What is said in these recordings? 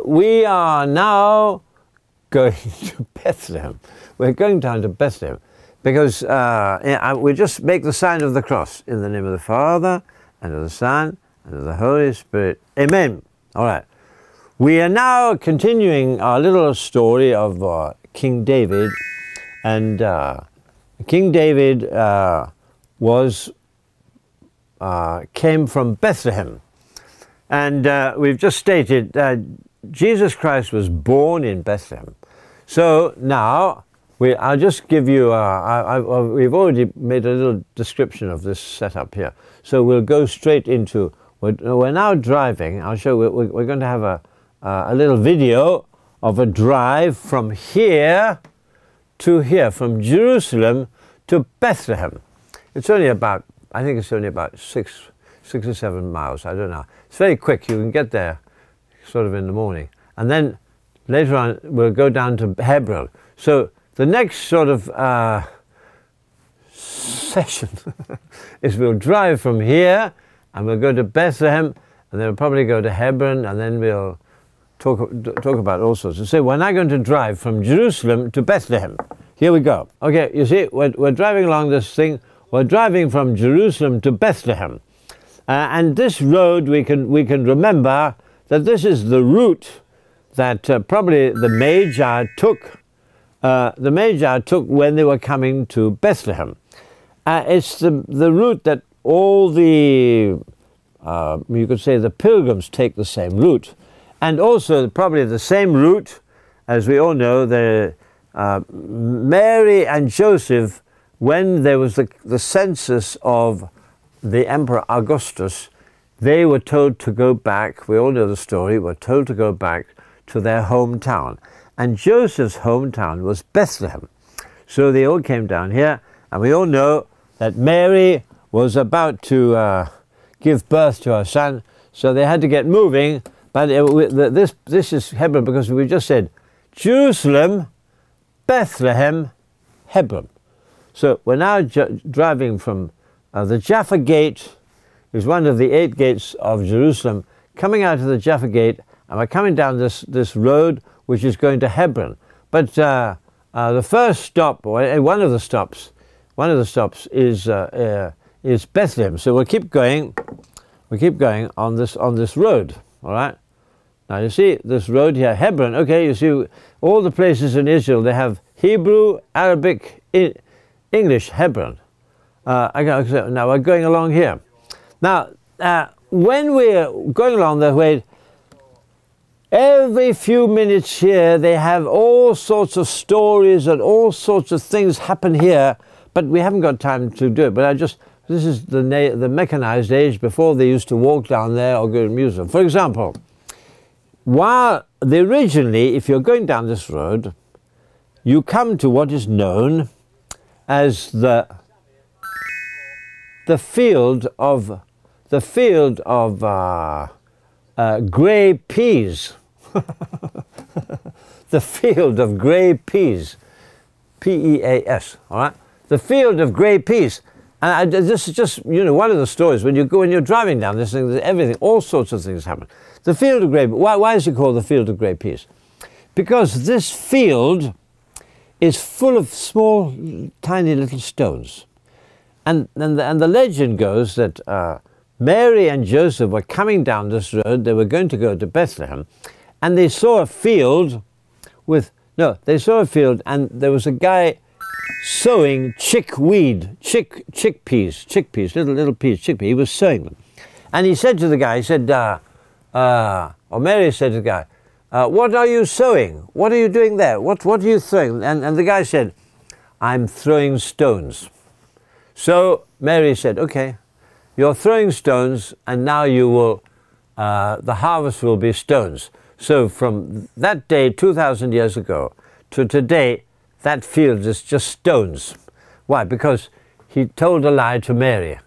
We are now going to Bethlehem. We're going down to Bethlehem because we just make the sign of the cross in the name of the Father and of the Son and of the Holy Spirit. Amen. All right. We are now continuing our little story of King David, and King David came from Bethlehem, and we've just stated that Jesus Christ was born in Bethlehem. So now I'll just give you we've already made a little description of this setup here, so we'll go straight into we're now driving. I'll show we're going to have a little video of a drive from here to here, from Jerusalem to Bethlehem. It's only about, I think it's only about six or 7 miles, I don't know. It's very quick, you can get there sort of in the morning. And then later on we'll go down to Hebron. So the next sort of session is we'll drive from here and we'll go to Bethlehem, and then we'll probably go to Hebron, and then we'll talk about all sorts. So we're now going to drive from Jerusalem to Bethlehem. Here we go. Okay, you see, we're driving along this thing. We're driving from Jerusalem to Bethlehem. And this road, we can remember that this is the route that probably the Magi took. The Magi took when they were coming to Bethlehem. It's the route that all the, you could say the pilgrims take the same route. And also probably the same route, as we all know, Mary and Joseph, when there was the census of the Emperor Augustus, they were told to go back, we all know the story, were told to go back to their hometown. And Joseph's hometown was Bethlehem. So they all came down here, and we all know that Mary was about to give birth to her son, so they had to get moving. But this is Hebron, because we just said Jerusalem, Bethlehem, Hebron. So we're now driving from the Jaffa Gate, is one of the 8 gates of Jerusalem, coming out of the Jaffa Gate, and we're coming down this road which is going to Hebron. But the first stop, or one of the stops is Bethlehem. So we'll keep going on this road. All right. Now you see this road here, Hebron. Okay, you see all the places in Israel, they have Hebrew, Arabic, English, Hebron. Now we're going along here. Now, when we're going along that way, every few minutes here, they have all sorts of stories and all sorts of things happen here, but we haven't got time to do it. But this is the mechanized age, before they used to walk down there or go to the museum. For example, originally, if you're going down this road, you come to what is known as the field of grey peas. The field of grey peas, P-E-A-S. All right, the field of grey peas. And this is just, one of the stories. When you're driving down this thing, everything, all sorts of things happen. The field of grey. Why is it called the field of grey peas? Because this field is full of small, tiny little stones. And the legend goes that Mary and Joseph were coming down this road. They were going to go to Bethlehem, and they saw a field and there was a guy sowing chickpeas, little peas, chickpeas. He was sowing them. And he said to the guy, or Mary said to the guy, what are you sowing? What are you doing there? What are you throwing? And the guy said, I'm throwing stones. So Mary said, okay, you're throwing stones, and now you will, the harvest will be stones. So from that day, 2,000 years ago, to today, that field is just stones. Why? Because he told a lie to Mary.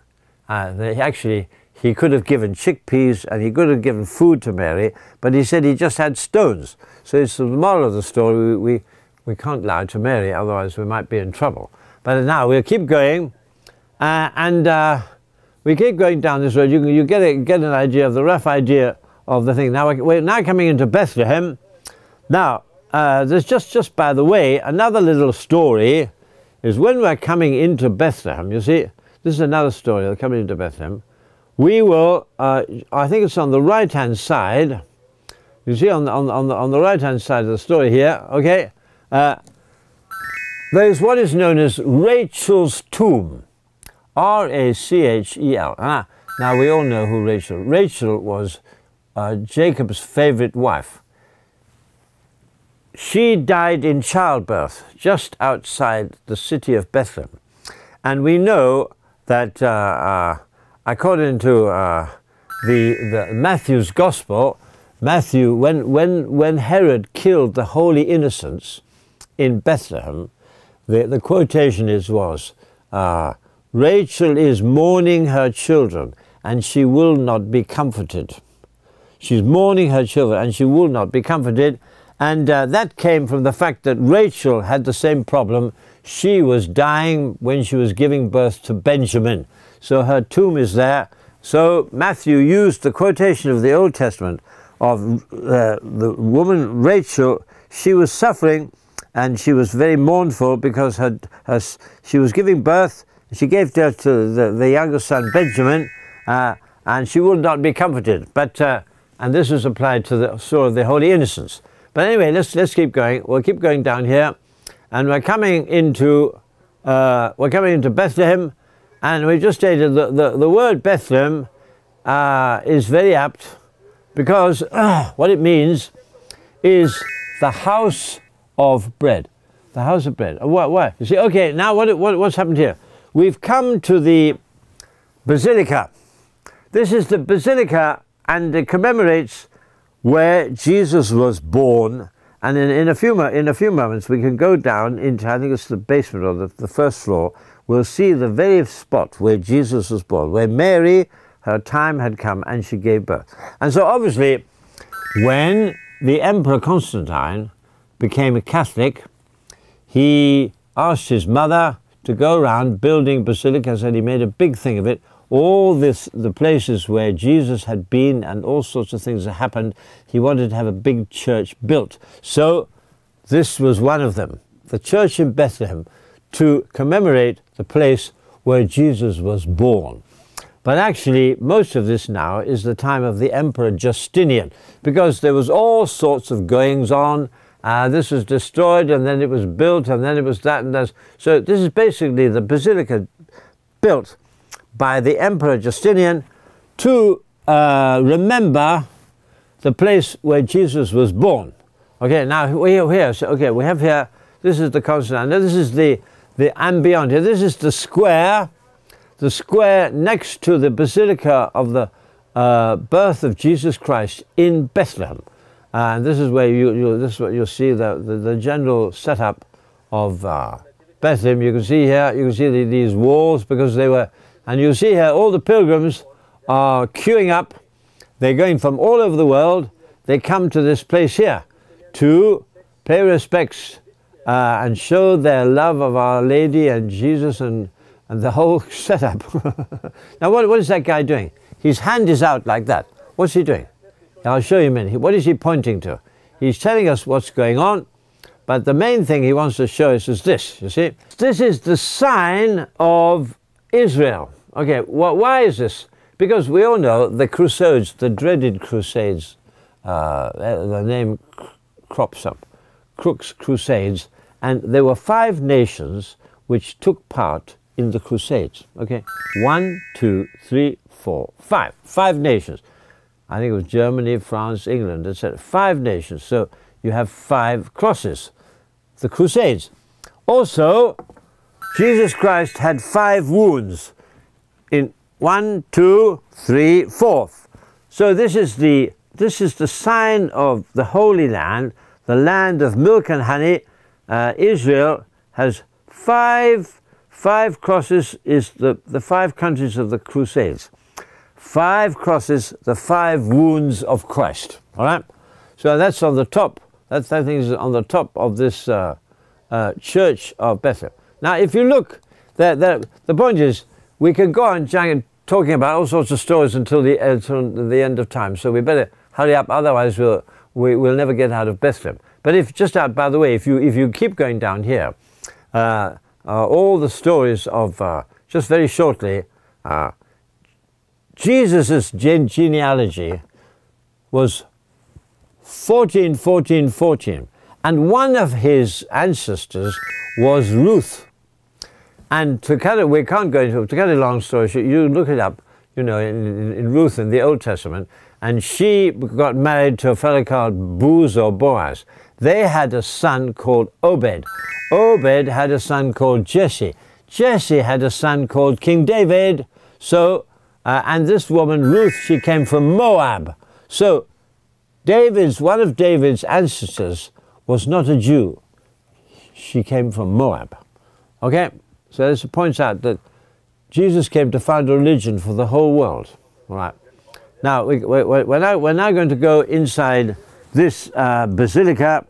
He could have given chickpeas and he could have given food to Mary, but he said he just had stones. So it's the moral of the story. We can't lie to Mary, otherwise we might be in trouble. But now we'll keep going, and we keep going down this road. You get an idea of the rough idea the thing. Now we're now coming into Bethlehem. Now, there's just by the way, another little story is when we're coming into Bethlehem, you see, this is another story, we're coming into Bethlehem. We will, I think it's on the right-hand side, you see on the right-hand side of the story here, okay, there's what is known as Rachel's tomb, R-A-C-H-E-L. Now we all know who Rachel was Jacob's favorite wife. She died in childbirth just outside the city of Bethlehem. And we know that according to the Matthew's Gospel, Matthew, when Herod killed the holy innocents in Bethlehem, the quotation was, Rachel is mourning her children and she will not be comforted. She's mourning her children and she will not be comforted. And that came from the fact that Rachel had the same problem. She was dying when she was giving birth to Benjamin. So her tomb is there. So Matthew used the quotation of the Old Testament of the woman Rachel. She was suffering and she was very mournful because she was giving birth. She gave birth to the younger son Benjamin and she would not be comforted. But, and this was applied to the story of the holy innocents. But anyway, let's keep going. We'll keep going down here, and we're coming into Bethlehem, and we just stated the word Bethlehem is very apt because what it means is the house of bread. The house of bread. Why? You see, okay. Now what's happened here? We've come to the basilica. This is the basilica, and it commemorates where Jesus was born, and in a few moments we can go down into, I think it's the basement or the first floor. We'll see the very spot where Jesus was born, where Mary, her time had come and she gave birth. And so obviously when the Emperor Constantine became a Catholic, he asked his mother to go around building basilicas, and he made a big thing of it. All the places where Jesus had been and all sorts of things that happened, he wanted to have a big church built. So this was one of them, the church in Bethlehem, to commemorate the place where Jesus was born. But actually, most of this now is the time of the Emperor Justinian, because there was all sorts of goings on. This was destroyed, and then it was built, and then it was that and that. So this is basically the basilica built by the Emperor Justinian to remember the place where Jesus was born. Okay, now we're here. So, okay, we have here, this is the Constantine. Now this is the ambient here. This is the square next to the Basilica of the birth of Jesus Christ in Bethlehem. And this is where this is what you'll see, the general setup of Bethlehem. You can see here, you can see these walls, because they were, and you see here all the pilgrims are queuing up. They're going from all over the world. They come to this place here to pay respects and show their love of Our Lady and Jesus and the whole setup. Now what is that guy doing? His hand is out like that. What's he doing? I'll show you in a minute. What is he pointing to? He's telling us what's going on, but the main thing he wants to show us is this, you see. This is the sign of Israel. Okay, why is this? Because we all know the Crusades, the dreaded Crusades, the name crops up, Crooks Crusades, and there were 5 nations which took part in the Crusades. Okay, 1, 2, 3, 4, 5. 5 nations. I think it was Germany, France, England, etc. 5 nations. So you have 5 crosses, the Crusades. Also, Jesus Christ had 5 wounds in 1, 2, 3, 4. So this is the sign of the Holy Land, the land of milk and honey. Israel has 5 crosses, is the 5 countries of the Crusades. 5 crosses, the 5 wounds of Christ. All right. So that's on the top. That thing is on the top of this church of Bethlehem. Now, if you look, the point is, we can go on talking about all sorts of stories until the end of time. So we better hurry up, otherwise we'll never get out of Bethlehem. But if, just out, by the way, if you keep going down here, all the stories of, just very shortly, Jesus' genealogy was 14, 14, 14. And one of his ancestors was Ruth. And to cut it, we can't go into it, to cut a long story short, you look it up, you know, in Ruth in the Old Testament, and she got married to a fellow called Boaz or Boaz. They had a son called Obed. Obed had a son called Jesse. Jesse had a son called King David. So, and this woman, Ruth, she came from Moab. So, one of David's ancestors was not a Jew. She came from Moab. Okay? So this points out that Jesus came to found a religion for the whole world. All right. Now, we're now going to go inside this basilica,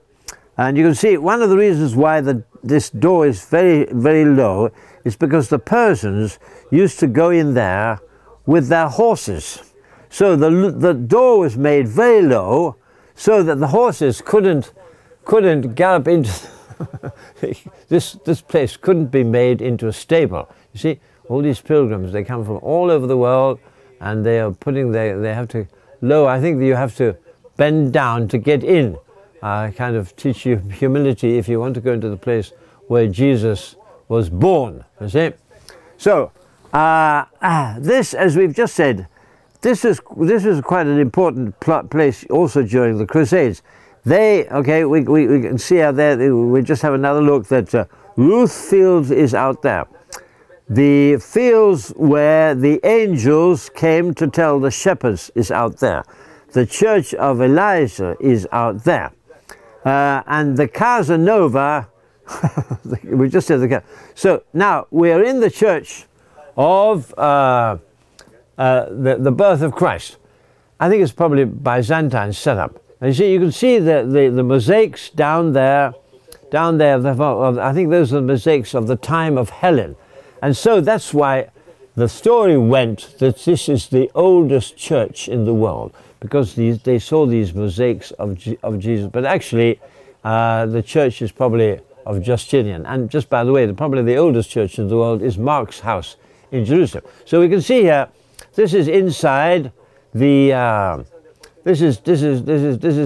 and you can see one of the reasons why this door is very, very low is because the Persians used to go in there with their horses. So the door was made very low so that the horses couldn't gallop into this place couldn't be made into a stable. You see, all these pilgrims, they come from all over the world, and they are they have to lower. I think that you have to bend down to get in. Kind of teach you humility if you want to go into the place where Jesus was born, you see. So, this, as we've just said, this is quite an important place also during the Crusades. We can see out there, we just have another look that Ruth Fields is out there. The fields where the angels came to tell the shepherds is out there. The church of Elijah is out there. And the Casa Nova, we just said the Casa. So now we're in the church of the birth of Christ. I think it's probably Byzantine setup. And you can see the mosaics down there. I think those are the mosaics of the time of Helen. And so that's why the story went that this is the oldest church in the world, because they saw these mosaics of Jesus. But actually, the church is probably of Justinian. And just by the way, probably the oldest church in the world is Mark's house in Jerusalem. So we can see here, this is inside the. This is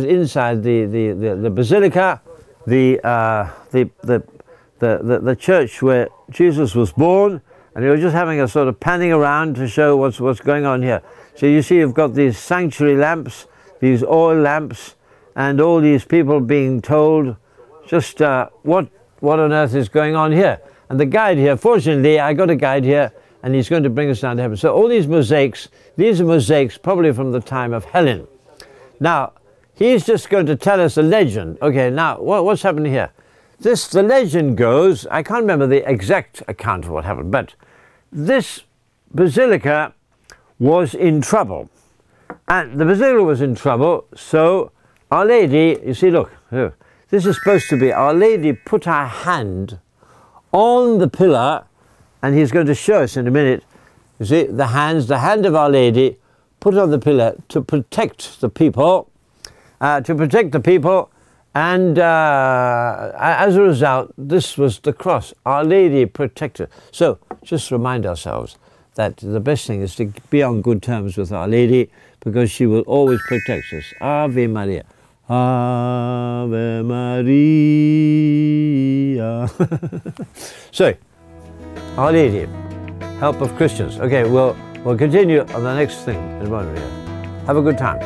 inside the basilica, the church where Jesus was born, and you're just having a sort of panning around to show what's going on here. So you see, you've got these sanctuary lamps, these oil lamps, and all these people being told just what on earth is going on here. And the guide here, fortunately, I got a guide here, and he's going to bring us down to heaven. So all these mosaics are mosaics probably from the time of Helen. Now, he's just going to tell us a legend. Okay, now, what's happening here? The legend goes, I can't remember the exact account of what happened, but this basilica was in trouble. And the basilica was in trouble, so Our Lady, you see, look, this is supposed to be, Our Lady put her hand on the pillar, and he's going to show us in a minute, you see, the hand of Our Lady put on the pillar to protect the people, and as a result, this was the cross. Our Lady protected. So just remind ourselves that the best thing is to be on good terms with Our Lady, because she will always protect us. Ave Maria. Ave Maria. So, Our Lady, help of Christians. Okay, we'll continue on the next thing in a moment. Have a good time.